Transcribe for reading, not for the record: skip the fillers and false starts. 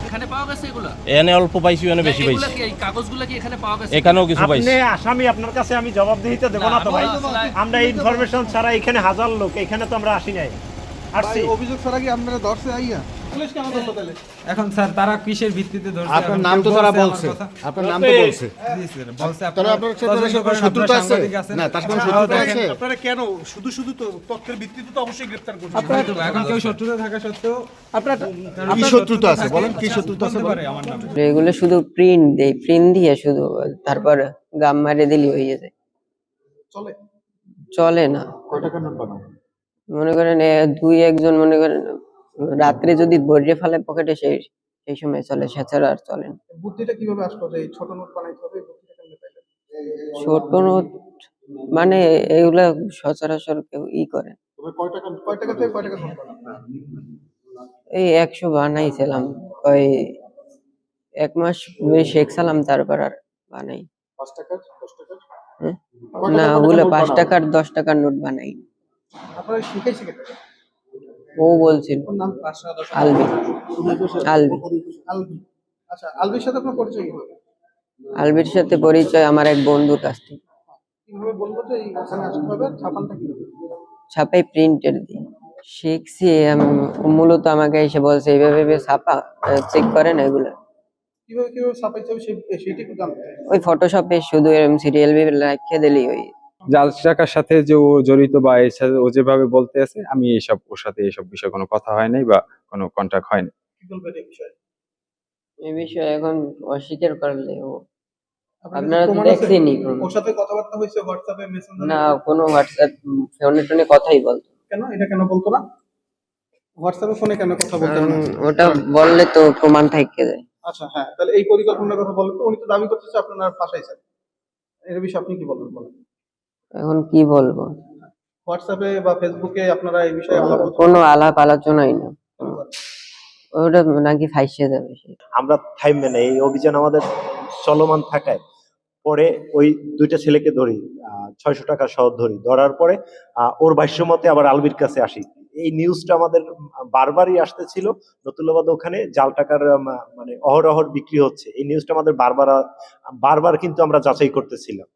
এখানে পাওয়া গেছে এগুলা? এখানে অল্প পাইছি, এখানে বেশি পাইছি। এগুলা কি এই কাগজগুলা কি এখানে পাওয়া গেছে? এখানেও কিছু পাইছি। আপনি আসামি, আপনার কাছে আমি জবাবদিহিতা দেব না তো ভাই। আমরা ইনফরমেশন ছাড়া এখানে হাজার লোক, এখানে তো আমরা আসি নাই, আসছি অভিযোগ ছাড়া কি আপনারা ধরছে আইয়া পুলিশ কেন ধরলো তাহলে? এখন স্যার তারা কিসের ভিত্তিতে ধরছে? আপনার নাম তো তারা বলছে, আপনার নাম তো বলছে। জি স্যার বলছে তারা আপনার সাথে কোনো শত্রুতা আছে? না, তার কোনো শত্রুতা আছে? আপনারা কেন শুধু শুধু তো তথ্যের ভিত্তিতে তো অবশ্যই গ্রেফতার করছেন। এখন কেউ শত্রুতা থাকা সত্ত্বেও কি শত্রুতা আছে বলেন, কি শত্রুতা আছে বলেন? আমার নামে এগুলো শুধু প্রিন্ট দেয়, প্রিন্ট দিয়ে শুধু তারপর গাম মারে দিলি হয়ে যায়। চলে চলে না। কয় টাকার নোট বানাও? মনে করেন দুই একজন মনে করেন রাত্রে যদি বইরে ফেলে পকেটে, সেই সময় চলে, সেছাড়া আর চলে না। বুদ্ধিটা কিভাবে আসলো যে এই ছোট নোট বানাইতে হবে? এই বুদ্ধিটা কেমনে পাইলেন? ছোট নোট মানে এগুলা সচরাচর কেউ করে। তবে কয় টাকা থেকে কয় টাকা নোট বানান? এই 100 বানাইছিলাম ওই 1 মাস শেখছিলাম, তারপর আর বানাই। 5 টাকার 10 টাকার? হ্যাঁ? কয় না, টাকার ওগুলো নোট 5 বানাও? টাকার 10 টাকার নোট বানাই। আপনারা শিখাইছে কে? ও বলছিল ওর নাম আলবি। আলবি আলবি। আচ্ছা, আলবির সাথে আপনার পরিচয় কিভাবে? আলবির সাথে পরিচয় আমার এক বন্ধুর কাছ থেকে। কিভাবে বলবো যে এখানে আসতে হবে? ছাপানটা কিভাবে? ছাপাই প্রিন্টের দিয়ে শিখছি। মূলত আমাকে এসে বলছে এইভাবে ছাপা, চেক করে না এগুলো। কিভাবে ছাপাইতে হবে সেটা একটু জানতে চাই। ওই ফটোশপে শুধু এরকম সিরিয়াল লিখে দিলেই ওই। জাল টাকার সাথে যে ও জড়িত বা এর সাথে ও যেভাবে বলতে আছে, আমি ওর সাথে এইসব বিষয়ে কোনো কথা হয় নাই বা কোনো কন্টাক্ট হয়নি। কি বলবেন এই বিষয়ে? এই বিষয়ে এখন অস্বীকার করলে ও। আপনার আপনারা তো প্রমাণ আছে? দেখছেনই। ওর সাথে কথাবার্তা হয়েছে হোয়াটসঅ্যাপে, মেসেঞ্জারে? না, কোনো হোয়াটসঅ্যাপ ফোনে টোনে কথাই বলতো। কেন এটা কেন বলতো না? হোয়াটসঅ্যাপে ফোনে কেন কথা বলতো না? ওটা বললে তো প্রমাণ থেকে যায়। আচ্ছা, হ্যাঁ, তাহলে এই পরিকল্পনার কথা বলেন তো। উনি তো দাবি করতেছে আপনারা ফাঁসাইছেন। এর বিষয়ে আপনি কি বলবেন বলেন? এখন কি বলবো, হোয়াটসঅ্যাপে বা ফেসবুকে আপনারা এই বিষয়ে আলাপ কোনো আলাপ আলোচনাই না। ওটা নাকি ফাইসে যাবে সে। আমরা থামবে না, এই অভিযান আমাদের চলমান থাকায় পরে ওই দুইটা ছেলেকে ধরি, 600 টাকা সহ ধরার পরে ওর ভাষ্যমতে আবার আলবির কাছে আসি। এই নিউজটা আমাদের বারবারই আসতেছিল, নতুল্লাবাদ ওখানে জাল টাকার মানে অহরহ বিক্রি হচ্ছে, এই নিউজটা আমাদের বারবার কিন্তু আমরা যাচাই করতেছিলাম।